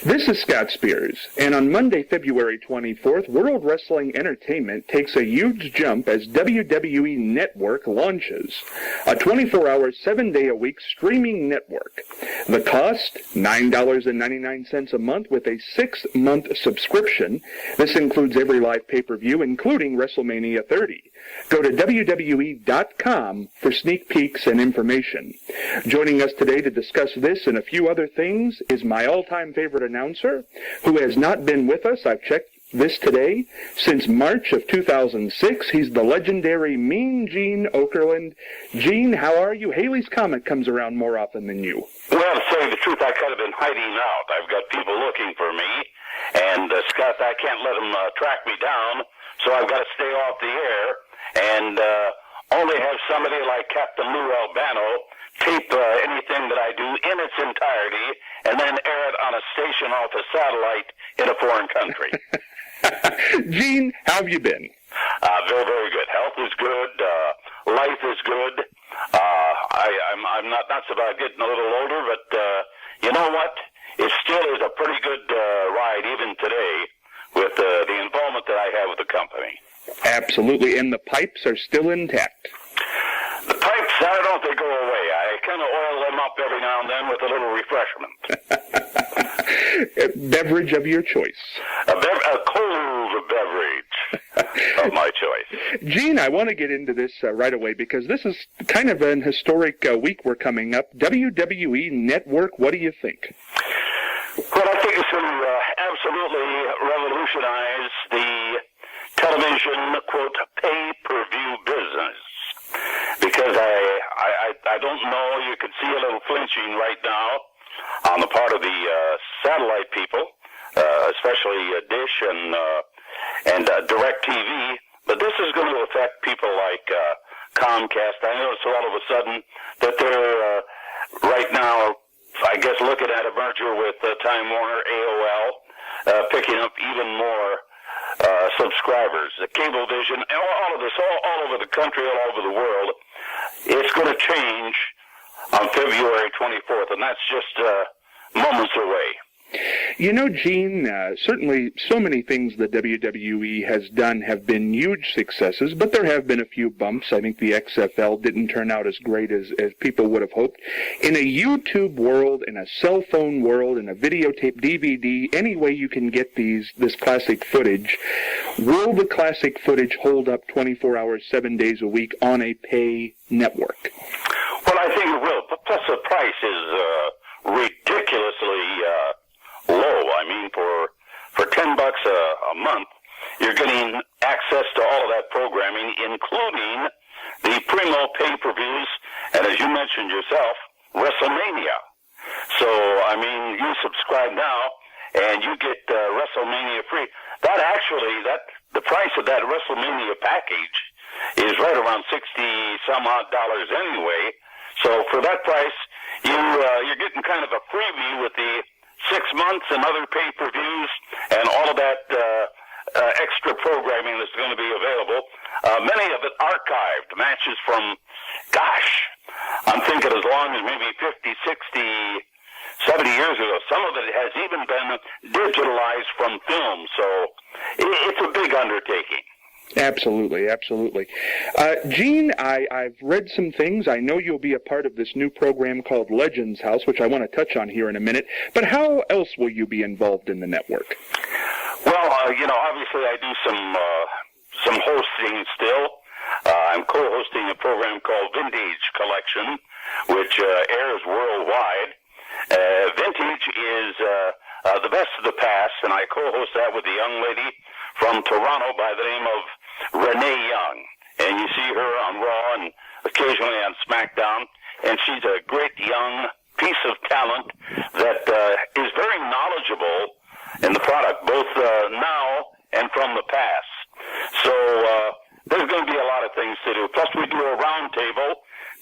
This is Scott Spears, and on Monday, February 24th, World Wrestling Entertainment takes a huge jump as WWE Network launches, a 24-hour, 7-day-a-week streaming network. The cost, $9.99 a month with a 6-month subscription. This includes every live pay-per-view, including WrestleMania 30. Go to WWE.com for sneak peeks and information. Joining us today to discuss this and a few other things is my all-time favorite announcer, who has not been with us, I've checked this today, since March of 2006. He's the legendary Mean Gene Okerlund. Gene, how are you? Haley's Comet comes around more often than you. Well, to tell you the truth, I could have been hiding out. I've got people looking for me, and Scott, I can't let them track me down, so I've got to stay off the air and only have somebody like Captain Lou Albano tape anything that I do in its entirety and then air it on a station off a satellite in a foreign country. Gene, how have you been? Very, very good. Health is good. Life is good. I'm not so bad getting a little older, but you know what? It still is a pretty good ride even today with the involvement that I have with the company. Absolutely, and the pipes are still intact. The pipes, I don't know if they go away. I kind of oil them up every now and then with a little refreshment. Beverage of your choice. A cold beverage of my choice. Gene, I want to get into this right away because this is kind of an historic week we're coming up. WWE Network, what do you think? Well, I think it's going to absolutely revolutionize the television, quote, pay-per-view business. Because I don't know, you can see a little flinching right now on the part of the satellite people, especially Dish and DirecTV, but this is going to affect people like Comcast. I notice all of a sudden that they're right now, I guess, looking at a merger with Time Warner, AOL, picking up even more subscribers. The Cablevision, all of this, all over the country, all over the world, it's going to change on February 24th, and that's just moments away. You know, Gene, certainly so many things the WWE has done have been huge successes, but there have been a few bumps. I think the XFL didn't turn out as great as people would have hoped. In a YouTube world, in a cell phone world, in a videotape, DVD, any way you can get this classic footage, will the classic footage hold up 24 hours, 7 days a week on a pay network? Well, I think it will. Plus the price is ridiculously low. I mean, for $10 a month, you're getting access to all of that programming, including the Primo pay-per-views, and as you mentioned yourself, WrestleMania. So, I mean, you subscribe now, and you get WrestleMania free. The price of that WrestleMania package is right around $60-some-odd anyway. So for that price, you're getting kind of a freebie with the 6 months and other pay-per-views and all of that extra programming that's going to be available. Many of it archived, matches from, I'm thinking as long as maybe 50, 60, 70 years ago. Some of it has even been digitalized from film, so it's a big undertaking. Absolutely, absolutely. Gene, I've read some things. I know you'll be a part of this new program called Legends House, which I want to touch on here in a minute. But how else will you be involved in the network? Well, obviously I do some hosting still. I'm co-hosting a program called Vintage Collection, which airs worldwide. Vintage is the best of the past, and I co-host that with a young lady from Toronto by the name of Renee Young. And you see her on Raw and occasionally on SmackDown, and she's a great young piece of talent that is very knowledgeable in the product, both now and from the past. So there's going to be a lot of things to do. Plus, we do a roundtable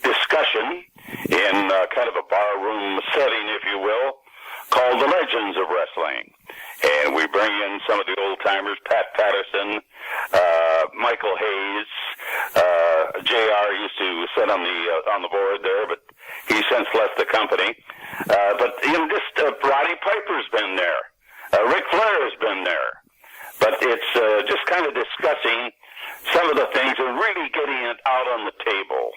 discussion in kind of a barroom setting, if you will, called called The Legends of Wrestling. And we bring in some of the old-timers, Pat Patterson, Michael Hayes. JR used to sit on the board there, but he since left the company. But Roddy Piper's been there. Ric Flair's been there. But it's just kind of discussing some of the things and really getting it out on the table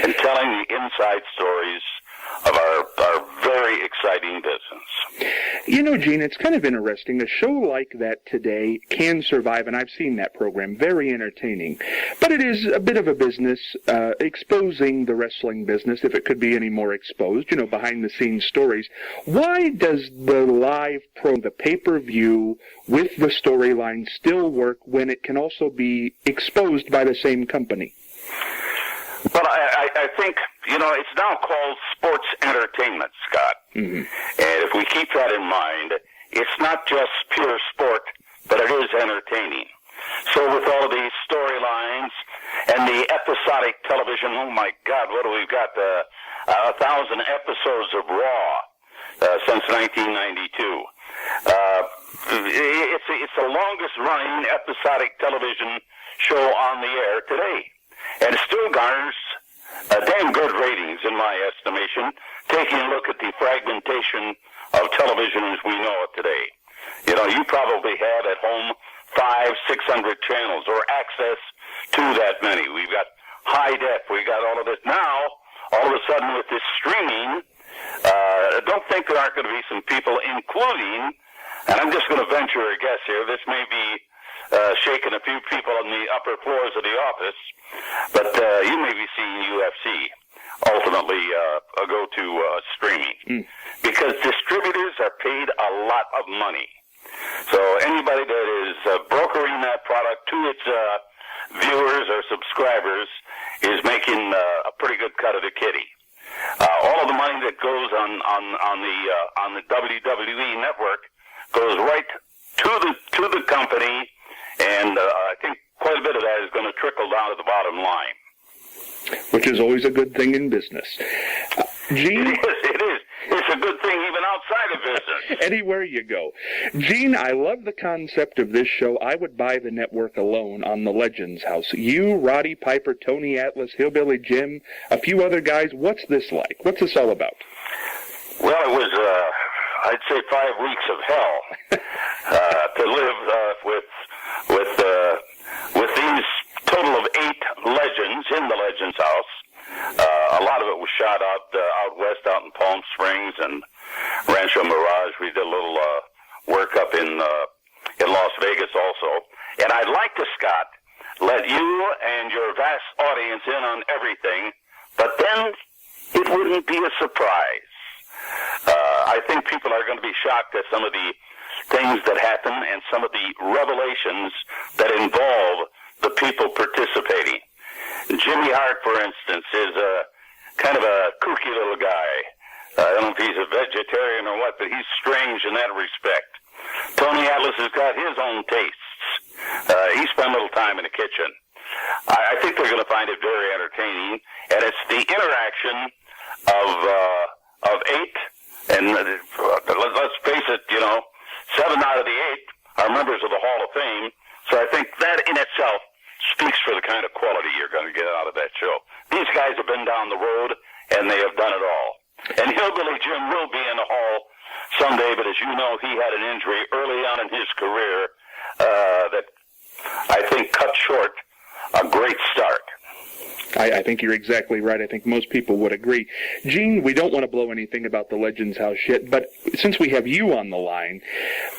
and telling the inside stories of our very exciting business. You know, Gene, it's kind of interesting. A show like that today can survive, and I've seen that program, very entertaining. But it is a bit of a business, exposing the wrestling business, if it could be any more exposed, behind-the-scenes stories. Why does the live the pay-per-view with the storyline still work when it can also be exposed by the same company? Well, I think, it's now called sports entertainment, Scott. Mm-hmm. And if we keep that in mind, it's not just pure sport, but it is entertaining. So with all of these storylines and the episodic television, oh my God, what do we got? 1,000 episodes of Raw since 1992. It's the longest running episodic television show on the air today. And it still garners damn good ratings, in my estimation, taking a look at the fragmentation of television as we know it today. You probably have at home 500-600 channels or access to that many. We've got high def. We got all of this. Now, all of a sudden with this streaming, don't think there aren't going to be some people, including, and I'm just going to venture a guess here, this may be shaking a few people on the upper floors of the office, but you may be seeing UFC ultimately go to streaming because distributors are paid a lot of money. So anybody that is brokering that product to its viewers or subscribers is making a pretty good cut of the kitty. All of the money that goes on the WWE network goes right to the company. And I think quite a bit of that is going to trickle down to the bottom line. Which is always a good thing in business. Gene? It is. It's a good thing even outside of business. Anywhere you go. Gene, I love the concept of this show. I would buy the network alone on the Legends House. You, Roddy Piper, Tony Atlas, Hillbilly Jim, a few other guys. What's this like? What's this all about? Well, it was, I'd say 5 weeks of hell to live with these total of 8 legends in the Legends House. A lot of it was shot out west, out in Palm Springs and Rancho Mirage. We did a little work up in Las Vegas also. And I'd like to, Scott, let you and your vast audience in on everything, but then it wouldn't be a surprise. I think people are going to be shocked at some of the things that happen and some of the revelations that involve the people participating. Jimmy Hart, for instance, is kind of a kooky little guy. I don't know if he's a vegetarian or what, but he's strange in that respect. Tony Atlas has got his own tastes. He spent a little time in the kitchen. I think they're going to find it very entertaining, and it's the interaction of 8, and let's face it, 7 out of the 8 are members of the Hall of Fame, so I think that in itself speaks for the kind of quality you're going to get out of that show. These guys have been down the road, and they have done it all. And Hillbilly Jim will be in the Hall someday, but as you know, he had an injury early on in his career that I think cut short a great start. I think you're exactly right. I think most people would agree. Gene, we don't want to blow anything about the Legends House yet, but since we have you on the line,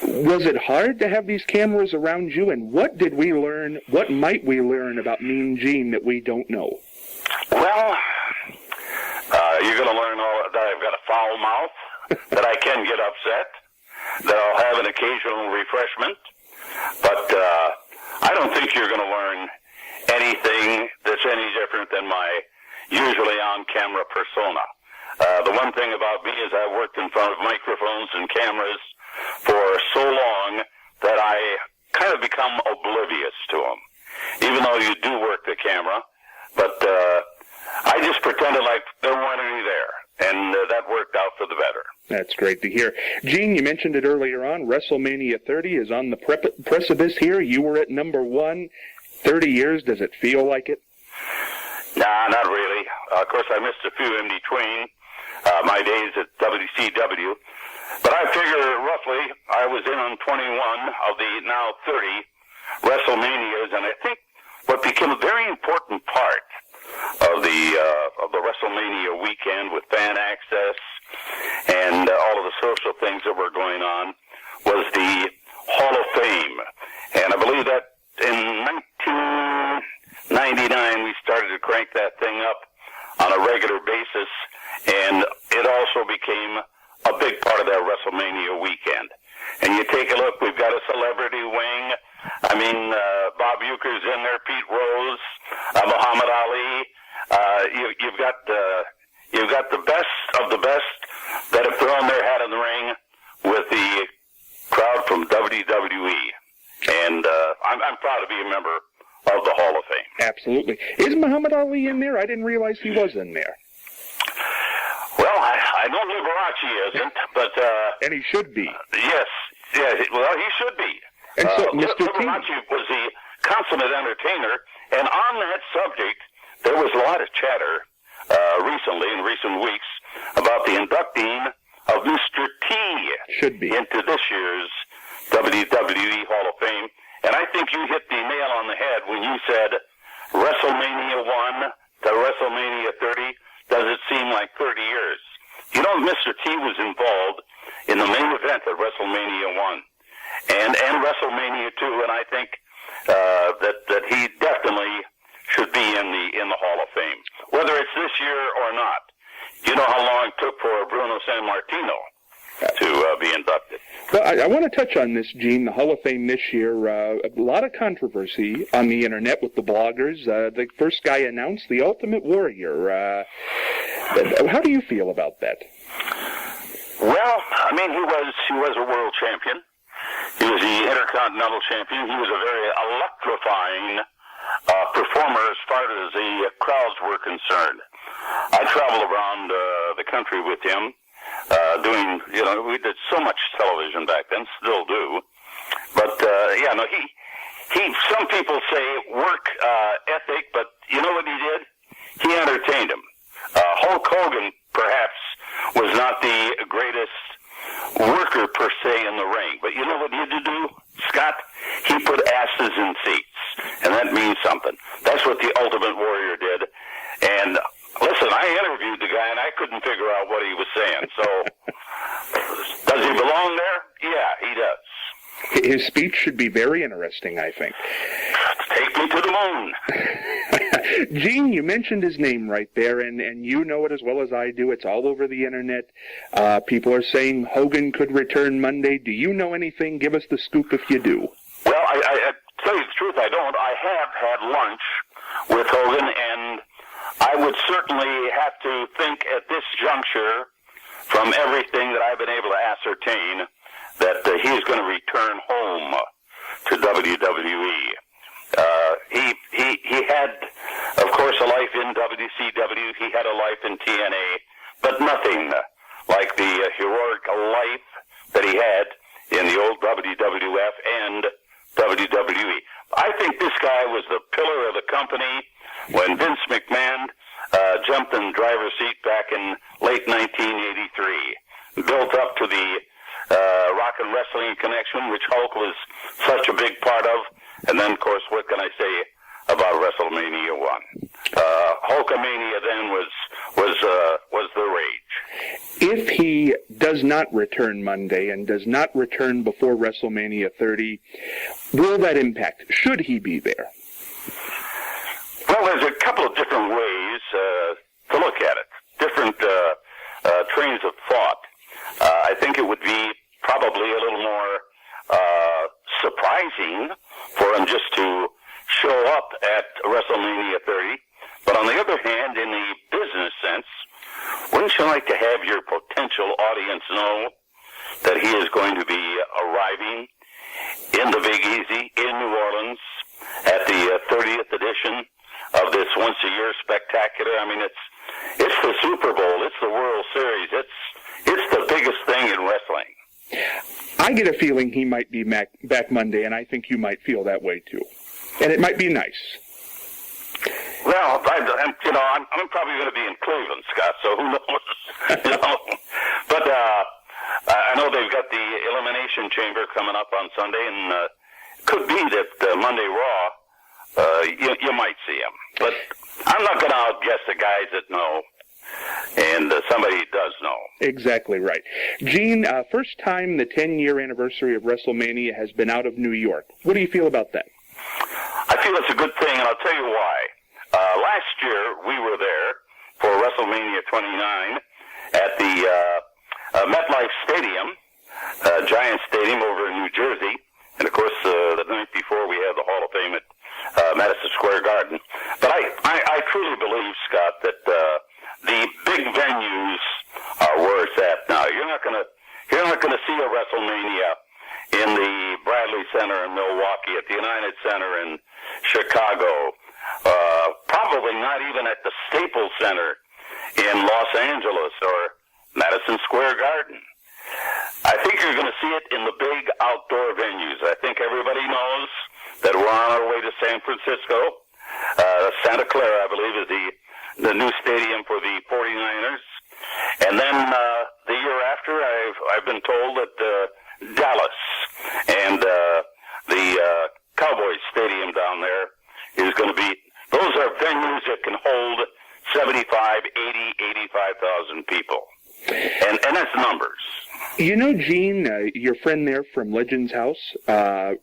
was it hard to have these cameras around you, and what did we learn, what might we learn about Mean Gene that we don't know? Well, you're going to learn that I've got a foul mouth, that I can get upset, that I'll have an occasional refreshment, but I don't think you're going to learn anything that's any different than my usually on-camera persona. The one thing about me is I've worked in front of microphones and cameras for so long that I kind of become oblivious to them, even though you do work the camera. But I just pretended like there weren't any there. and that worked out for the better. That's great to hear. Gene, you mentioned it earlier on. WrestleMania 30 is on the precipice here. You were at number 1. 30 years, does it feel like it? Nah, not really. Of course, I missed a few in between my days at WCW. But I figure roughly I was in on 21 of the now 30 WrestleManias, and I think what became a very important part of the WrestleMania weekend with fan access and all of the social things that were going on was the Hall of Fame. And I believe that in 1999 we started to crank that thing up on a regular basis, and it also became a big part of that WrestleMania weekend. And you take a look, we've got a celebrity wing. I mean, Bob Uecker's in there, Pete Rose, Muhammad Ali. You've got the best of the best that have thrown their hat in the ring with the crowd from WWE. And I'm proud to be a member of the Hall of Fame. Absolutely. Is Muhammad Ali in there? I didn't realize he was in there. Well, I know Liberace isn't, but... and he should be. Yes. Yeah, well, he should be. And so, Mr. Liberace was the consummate entertainer, and on that subject, there was a lot of chatter recently, in recent weeks, about the inducting of Mr. T should be into this year's WWE Hall of Fame. And I think you hit the nail on the head when you said WrestleMania 1 to WrestleMania 30, does it seem like 30 years? You know, Mr. T was involved in the main event at WrestleMania 1 and WrestleMania 2, and I think that he definitely should be in the Hall of Fame. Whether it's this year or not, you know how long it took for Bruno Sammartino to be inducted. Well, I want to touch on this, Gene. The Hall of Fame this year, a lot of controversy on the internet with the bloggers. The first guy announced, the Ultimate Warrior. How do you feel about that? Well, I mean, he was a world champion. He was the Intercontinental Champion. He was a very electrifying performer as far as the crowds were concerned. I traveled around the country with him. Doing, we did so much television back then, still do. But, some people say work ethic, but you know what he did? He entertained him. Hulk Hogan, perhaps, was not the greatest worker per se in the ring. But you know what he did do, Scott? He put asses in seats, and that means something. That's what the Ultimate Warrior did. And listen, I interviewed the guy, and I couldn't figure out what he was saying. So, does he belong there? Yeah, he does. His speech should be very interesting, I think. Take me to the moon. Gene, you mentioned his name right there, and you know it as well as I do. It's all over the internet. People are saying Hogan could return Monday. Do you know anything? Give us the scoop if you do. Well, I tell you the truth, I don't. I have had lunch with Hogan, and I would certainly have to think at this juncture, from everything that I've been able to ascertain, that he is going to return home to WWE. He had, of course, a life in WCW. He had a life in TNA, but nothing like the heroic life that he had in the old WWF and WWE. I think this guy was the pillar of the company when Vince McMahon jumped in the driver's seat back in late 1983, built up to the Rock and Wrestling Connection, which Hulk was such a big part of. And then, of course, what can I say about WrestleMania 1? Hulkamania then was the rage. If he does not return Monday and does not return before WrestleMania 30, will that impact? Should he be there? Well, there's a couple of different ways to look at it, different trains of thought. I think it would be probably a little more surprising for him just to show up at WrestleMania 30. But on the other hand, in the business sense, wouldn't you like to have your potential audience know that he is going to be arriving in the Big Easy in New Orleans at the 30th edition of this once-a-year spectacular? I mean, It's the Super Bowl. It's the World Series. It's the biggest thing in wrestling. I get a feeling he might be back Monday, and I think you might feel that way too. And it might be nice. Well, I'm probably going to be in Cleveland, Scott. So who knows? But I know they've got the Elimination Chamber coming up on Sunday, and could be that Monday Raw, you might see him. But I'm not going to outguess the guys that know, and somebody does know. Exactly right. Gene, first time the 10-year anniversary of WrestleMania has been out of New York. What do you feel about that? I feel it's a good thing, and I'll tell you why. Last year, we were there for WrestleMania 29 at the MetLife Stadium, Giant Stadium over in New Jersey. And, of course, the night before, we had the Hall of Fame at Madison Square Garden. But I truly believe, Scott, that the big venues are where it's at now. You're not gonna see a WrestleMania in the Bradley Center in Milwaukee, at the United Center in Chicago, probably not even at the Staples Center in Los Angeles or Madison Square Garden. I think you're going to see it in the big outdoor venues. I think everybody knows that we're on our way to San Francisco. Santa Clara, I believe, is the new stadium for the 49ers. And then the year after, I've been told that Dallas and the Cowboys Stadium down there is going to be, those are venues that can hold 75, 80, 85,000 people. And that's numbers. You know, Gene, your friend there from Legends House,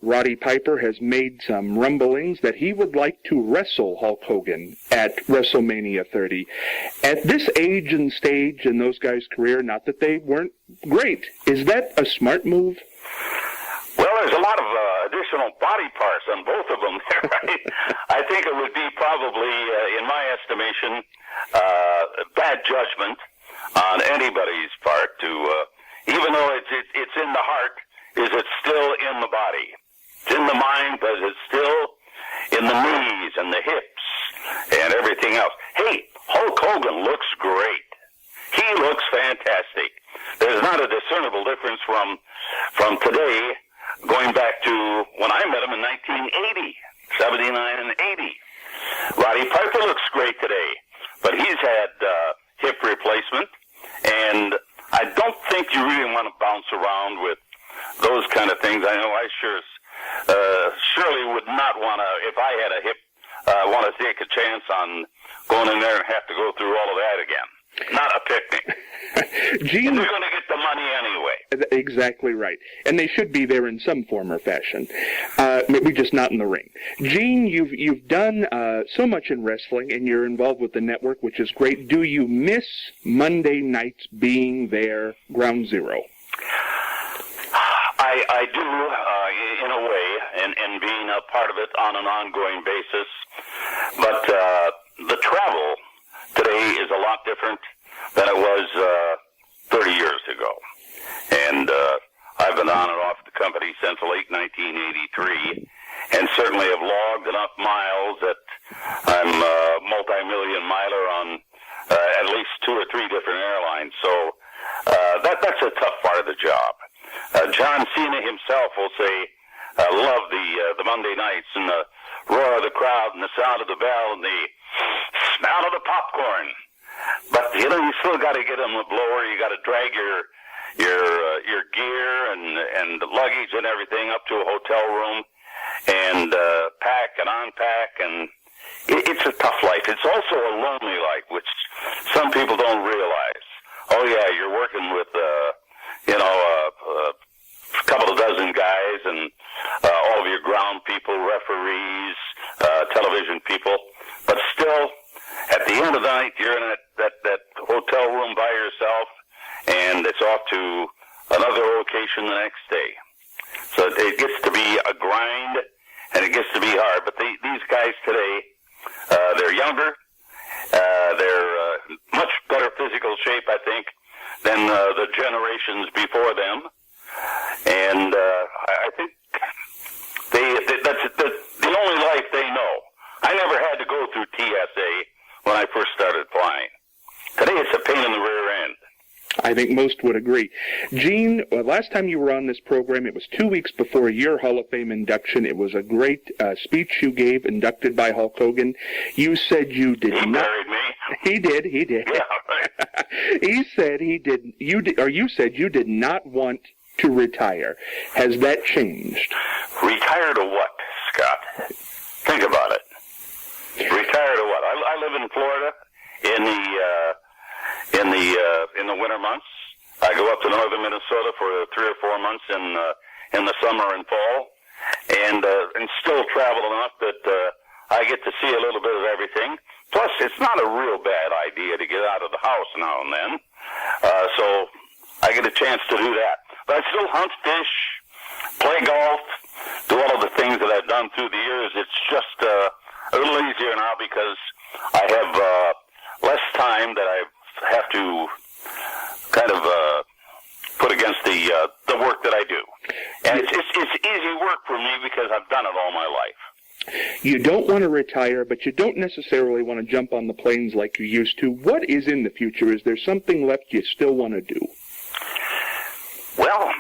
Roddy Piper, has made some rumblings that he would like to wrestle Hulk Hogan at WrestleMania 30. At this age and stage in those guys' career, not that they weren't great, is that a smart move? Well, there's a lot of additional body parts on both of them there, right? I think it would be probably, in my estimation, bad judgment on anybody's part to, even though it's in the heart, is it still in the body? It's in the mind, but it's still in the knees and the hips and everything else. Hey, Hulk Hogan looks great. He looks fantastic. There's not a discernible difference from today going back to when I met him in 1980, 79 and 80. Roddy Piper looks great today, but he's had hip replacement, and I don't think you really want to bounce around with those kind of things. I know I surely would not want to, if I had a hip, want to take a chance on going in there and have to go through all of that again. Not a picnic. Gene, they're going to get the money anyway. Exactly right. And they should be there in some form or fashion. Maybe just not in the ring. Gene, you've done so much in wrestling, and you're involved with the network, which is great. Do you miss Monday nights being there, ground zero? I do, in a way, and being a part of it on an ongoing basis. But the travel today is a lot different than it was 30 years ago. And I've been on and off the company since late 1983, and certainly have logged enough miles that I'm a multi-million miler on at least 2 or 3 different airlines. So that's a tough part of the job. John Cena himself will say, love the Monday nights and the roar of the crowd and the sound of the bell and the smell of the popcorn. But you still got to get on the blower. You got to drag your gear and luggage and everything up to a hotel room and pack and unpack, and it's a tough life. It's also a lonely life, which some people don't realize. Oh yeah, you're working with a couple of dozen guys and all of your ground people, referees, television people, but still, at the end of the night, you're in that hotel room by yourself, and it's off to another location the next day. So it gets to be a grind, and it gets to be hard. But these guys today, they're younger, they're much better physical shape, I think, than the generations before them, and I think that's the only life they know. I never had to go through TSA when I first started flying. I think most would agree. Gene, last time you were on this program, it was 2 weeks before your Hall of Fame induction. It was a great speech you gave, inducted by Hulk Hogan. You said you did He not... married me. He did. Yeah, right. He said he did... You said you did not want to retire. Has that changed? Retire to what, Scott? Think about it. Retire to what? I live in Florida in the winter months. I go up to northern Minnesota for 3 or 4 months in the summer and fall, and still travel enough that I get to see a little bit of everything. Plus, it's not a real bad idea to get out of the house now and then, so I get a chance to do that. But I still hunt, fish, play golf, do all of the things that I've done through the years. It's just a little easier now because I have less time that I have to kind of put against the work that I do. And it's easy work for me because I've done it all my life. You don't want to retire, but you don't necessarily want to jump on the planes like you used to. What is in the future? Is there something left you still want to do? Well,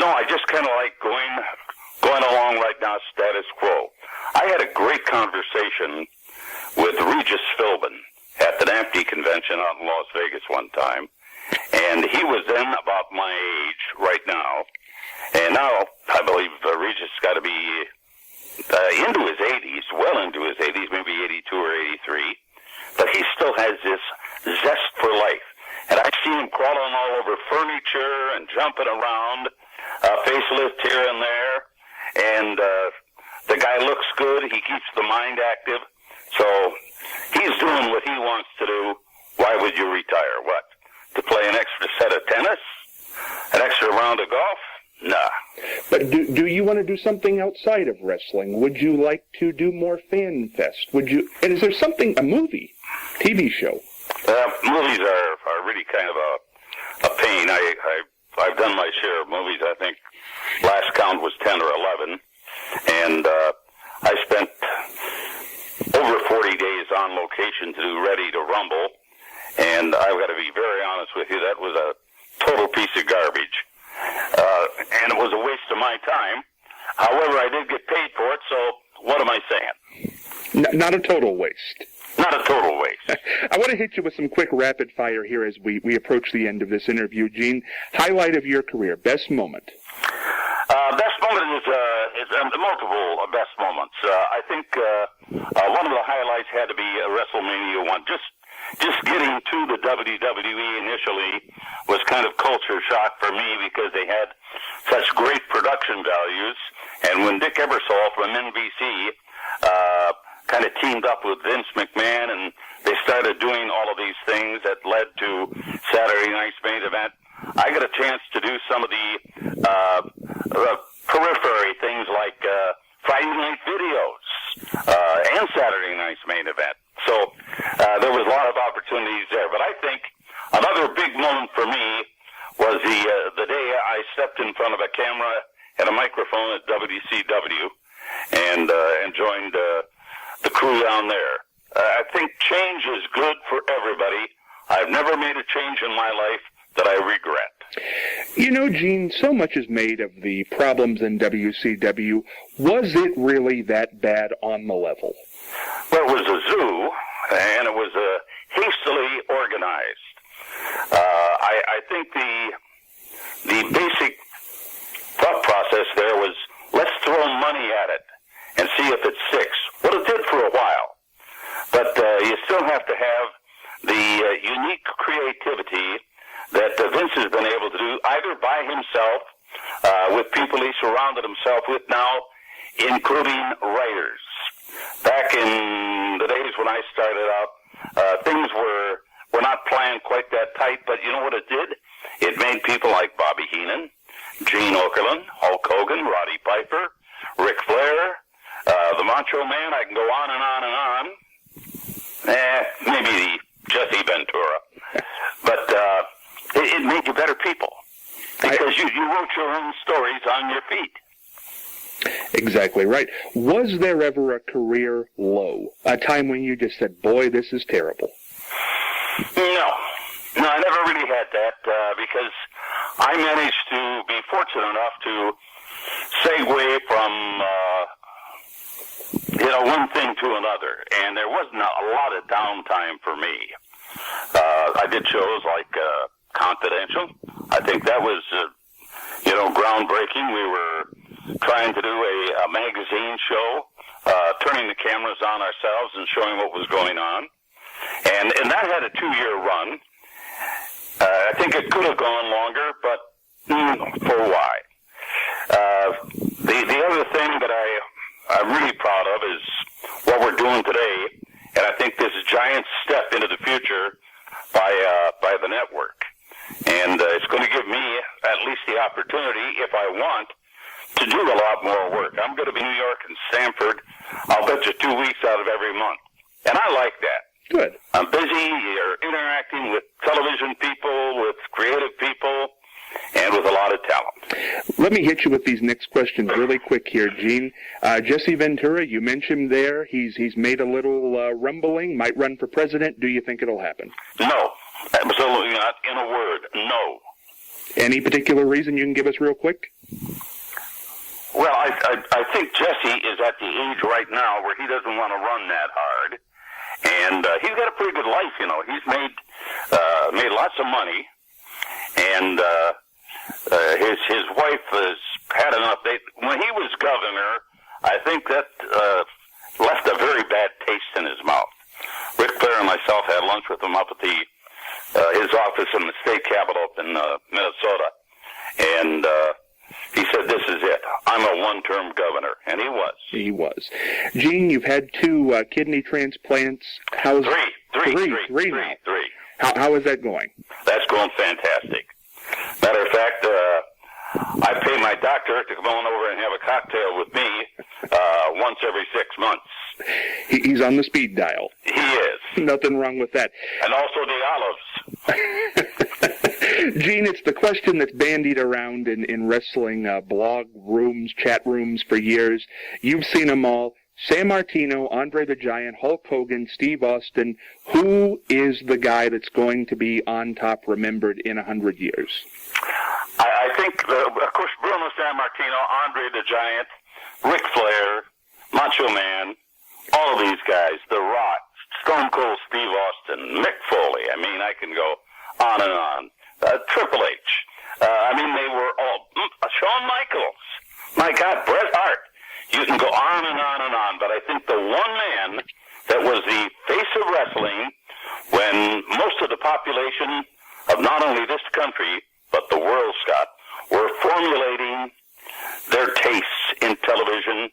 I just kind of like going along right now, status quo. I had a great conversation with Regis Philbin at the NAMPD convention out in Las Vegas one time, and he was then about my age right now, and now I believe Regis got to be into his 80s, well into his 80s, maybe 82 or 83, but he still has this zest for life. And I see him crawling all over furniture and jumping around, facelift here and there. And the guy looks good. He keeps the mind active. So he's doing what he wants to do. Why would you retire? What? To play an extra set of tennis? An extra round of golf? Nah. But do you want to do something outside of wrestling? Would you like to do more Fan Fest? And is there something, a movie, TV show? Movies are really kind of a pain. I've done my share of movies. I think last count was 10 or 11, and I spent over 40 days on location to do Ready to Rumble, and I've got to be very honest with you, that was a total piece of garbage, and it was a waste of my time. However, I did get paid for it, so what am I saying? Not a total waste. Not a total waste. I want to hit you with some quick rapid fire here as we approach the end of this interview. Gene, highlight of your career, best moment. Best moment is multiple best moments. I think one of the highlights had to be WrestleMania 1. Just getting to the WWE initially was kind of culture shock for me because they had such great production values. And when Dick Ebersol from NBC kind of teamed up with Vince McMahon, and they started doing all of these things that led to Saturday Night's Main Event, I got a chance to do some of the periphery things like Friday Night Videos and Saturday Night's Main Event. So there was a lot of opportunities there. But I think another big moment for me was the day I stepped in front of a camera and a microphone at WCW and joined the crew down there. I think change is good for everybody. I've never made a change in my life that I regret. Gene, so much is made of the problems in WCW. Was it really that bad on the level? Well, it was a zoo, and it was hastily organized. I think the basic thought process there was, let's throw money at it and see if it sticks. Well, it did for a while, but you still have to have the unique creativity that Vince has been able to do, either by himself, with people he surrounded himself with now, including writers. Back in the days when I started out, things were not planned quite that tight, but you know what it did? It made people like Bobby Heenan, Gene Okerlund, Hulk Hogan, Roddy Piper, Ric Flair, the Macho Man. I can go on and on and on. Maybe Jesse Ventura. But it made you better people because you wrote your own stories on your feet. Exactly right. Was there ever a career low? A time when you just said, boy, this is terrible? No. No, I never really had that because I managed to be fortunate enough to segue from one thing to another, and there wasn't a lot of downtime for me. I did shows like Confidential. I think that was groundbreaking. We were trying to do a magazine show, turning the cameras on ourselves and showing what was going on, and that had a 2-year run. I think it could have gone longer, but for why? The other thing that I'm really proud of is what we're doing today, and I think this giant step into the future by the network. And it's going to give me at least the opportunity, if I want, to do a lot more work. I'm going to be in New York and Stamford, I'll bet you 2 weeks out of every month. And I like that. Good. I'm busy. You're interacting with television people, with creative people, and with a lot of talent. Let me hit you with these next questions really quick here, Gene. Jesse Ventura, you mentioned there, he's made a little rumbling, might run for president. Do you think it'll happen? No, absolutely not. In a word, no. Any particular reason you can give us real quick? Well, I think Jesse is at the age right now where he doesn't want to run that hard. And he's got a pretty good life, He's made lots of money, and his wife has had enough. When he was governor, I think that left a very bad taste in his mouth. Rick Flair and myself had lunch with him up at his office in the state capitol up in Minnesota, and he said, "This is it. I'm a one-term governor," and he was. He was. Gene, you've had 2 kidney transplants. How's Three. How is that going? That's going fantastic. Matter of fact, I pay my doctor to come on over and have a cocktail with me once every 6 months. He's on the speed dial. He is. Nothing wrong with that. And also the olives. Gene, it's the question that's bandied around in wrestling blog rooms, chat rooms for years. You've seen them all. San Martino, Andre the Giant, Hulk Hogan, Steve Austin. Who is the guy that's going to be on top remembered in 100 years? I think, of course, Bruno San Martino, Andre the Giant, Ric Flair, Macho Man, all of these guys, The Rock, Stone Cold Steve Austin, Mick Foley. I mean, I can go on and on. Triple H. They were all... Shawn Michaels. My God, Bret Hart. You can go on and on and on, but I think the one man that was the face of wrestling when most of the population of not only this country, but the world, Scott, were formulating their tastes in television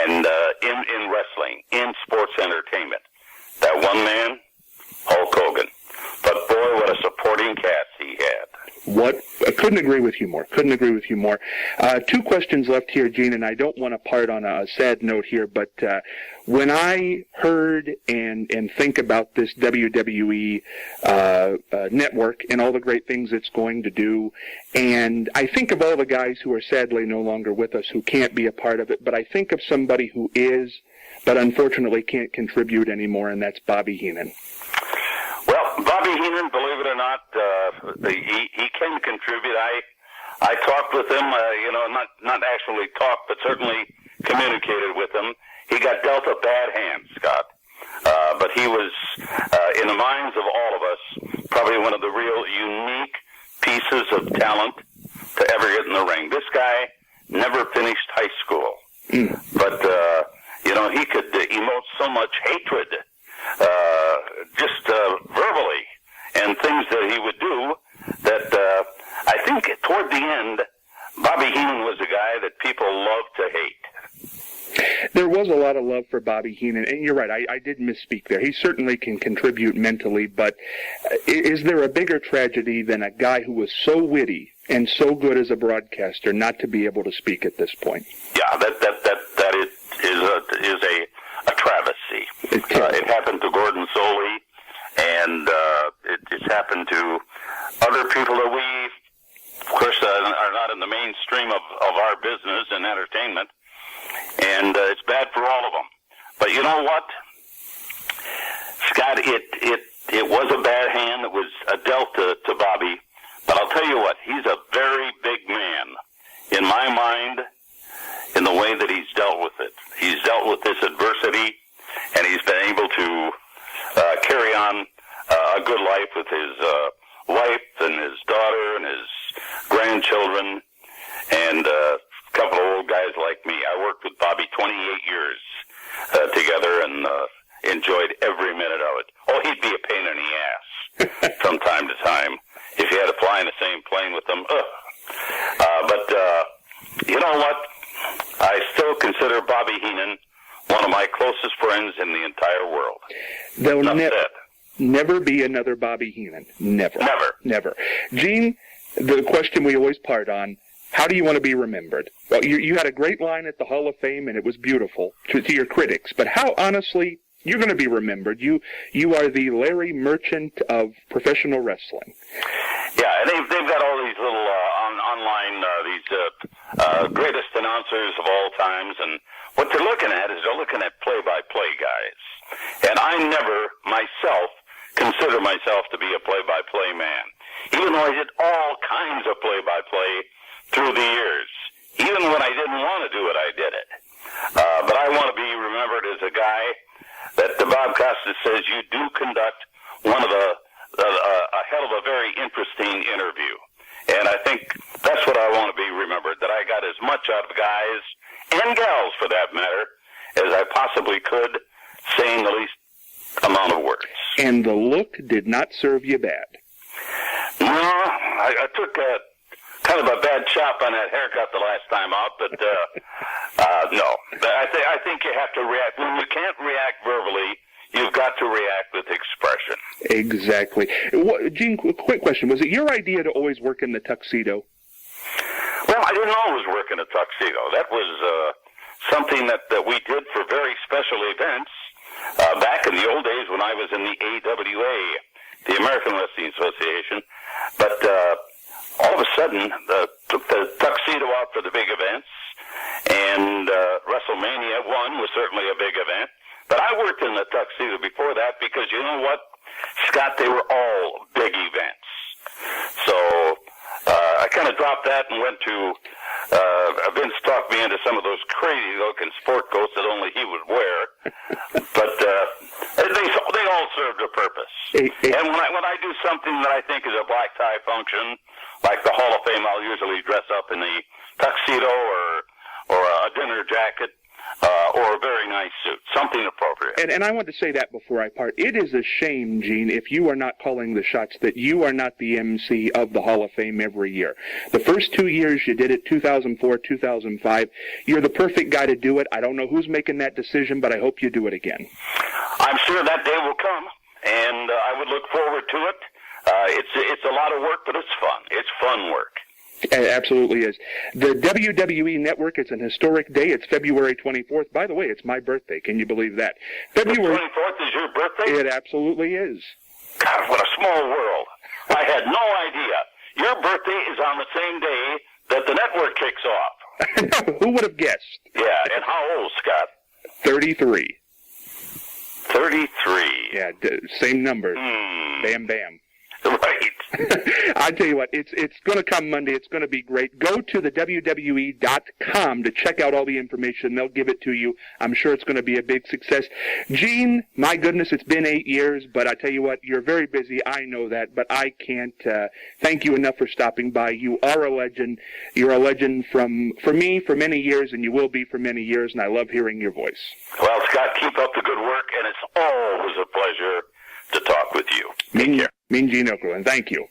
and in wrestling, in sports entertainment. That one man, Hulk Hogan. But boy, what a supporting cast he had. I couldn't agree with you more. 2 questions left here, Gene, and I don't want to part on a sad note here, but when I heard and think about this WWE network and all the great things it's going to do, and I think of all the guys who are sadly no longer with us who can't be a part of it, but I think of somebody who is, but unfortunately can't contribute anymore, and that's Bobby Heenan. Well, Bobby Heenan, believe it or not, he can contribute. I talked with him, not actually talked, but certainly communicated with him. He got dealt a bad hand, Scott. But he was, in the minds of all of us, probably one of the real unique pieces of talent to ever get in the ring. This guy never finished high school. But, he could emote so much hatred, just verbally, and things that he would do that I think toward the end, Bobby Heenan was a guy that people loved to hate. There was a lot of love for Bobby Heenan, and you're right, I did misspeak there. He certainly can contribute mentally, but is there a bigger tragedy than a guy who was so witty and so good as a broadcaster not to be able to speak at this point? Yeah, that is a travesty. It happened to Gordon Soley, and it's happened to other people that we, of course, are not in the mainstream of our business and entertainment, and it's bad for all of them. But you know what, Scott? It it was a bad hand that was dealt to Bobby. But I'll tell you what, he's a very big man in my mind in the way that he's dealt with it. He's dealt with this adversity, and he's been able to carry on a good life with his wife and his daughter and his grandchildren and a couple of old guys like me. I worked with Bobby 28 years together and enjoyed every minute of it. Oh, he'd be a pain in the ass from time to time if you had to fly in the same plane with him. But you know what? I still consider Bobby Heenan one of my closest friends in the entire world. There'll never be another Bobby Heenan. Never. Never. Gene, the question we always part on, how do you want to be remembered? Well, you had a great line at the Hall of Fame, and it was beautiful to your critics. But how, honestly, you're going to be remembered? You are the Larry Merchant of professional wrestling. Yeah, and they've got all these little online greatest announcers of all times, and what they're looking at is they're looking at play-by-play guys. And I never myself consider myself to be a play-by-play man, even though I did all kinds of play-by-play through the years. Even when I didn't want to do it, I did it. But I want to be remembered as a guy that Bob Costas says you do conduct one of a hell of a very interesting interview. And I think that's what I want to be remembered, that I got as much out of guys, and gals for that matter, as I possibly could, saying the least amount of words. And the look did not serve you bad. No, I took kind of a bad chop on that haircut the last time out, but no. I think you have to react. When you can't react verbally, you've got to react with expression. Exactly. Gene, quick question. Was it your idea to always work in the tuxedo? Well, I didn't always work in a tuxedo. That was something that we did for very special events back in the old days when I was in the AWA, the American Wrestling Association. But all of a sudden, took the tuxedo out for the big events, and WrestleMania 1 was certainly a big event. But I worked in the tuxedo before that because, you know what, Scott, they were all big events. So I kind of dropped that and went to, Vince talked me into some of those crazy-looking sport coats that only he would wear. But they all served a purpose. And when I do something that I think is a black tie function, like the Hall of Fame, I'll usually dress up in the tuxedo or a dinner jacket. Or a very nice suit, something appropriate. And I want to say that before I part. It is a shame, Gene, if you are not calling the shots, that you are not the MC of the Hall of Fame every year. The first 2 years you did it, 2004, 2005, you're the perfect guy to do it. I don't know who's making that decision, but I hope you do it again. I'm sure that day will come, and I would look forward to it. It's a lot of work, but it's fun. It's fun work. It absolutely is. The WWE Network, it's an historic day. It's February 24th. By the way, it's my birthday. Can you believe that? February 24th is your birthday? It absolutely is. God, what a small world. I had no idea. Your birthday is on the same day that the network kicks off. Who would have guessed? Yeah, and how old, Scott? 33. 33. Yeah, same numbers. Bam, bam. Right. I tell you what, it's going to come Monday. It's going to be great. Go to the WWE.com to check out all the information. They'll give it to you. I'm sure it's going to be a big success. Gene, my goodness, it's been 8 years, but I tell you what, you're very busy. I know that, but I can't thank you enough for stopping by. You are a legend. You're a legend for me for many years, and you will be for many years, and I love hearing your voice. Well, Scott, keep up the good work, and it's always a pleasure to talk with you. Take care. Mean Gene Okerlund. Thank you.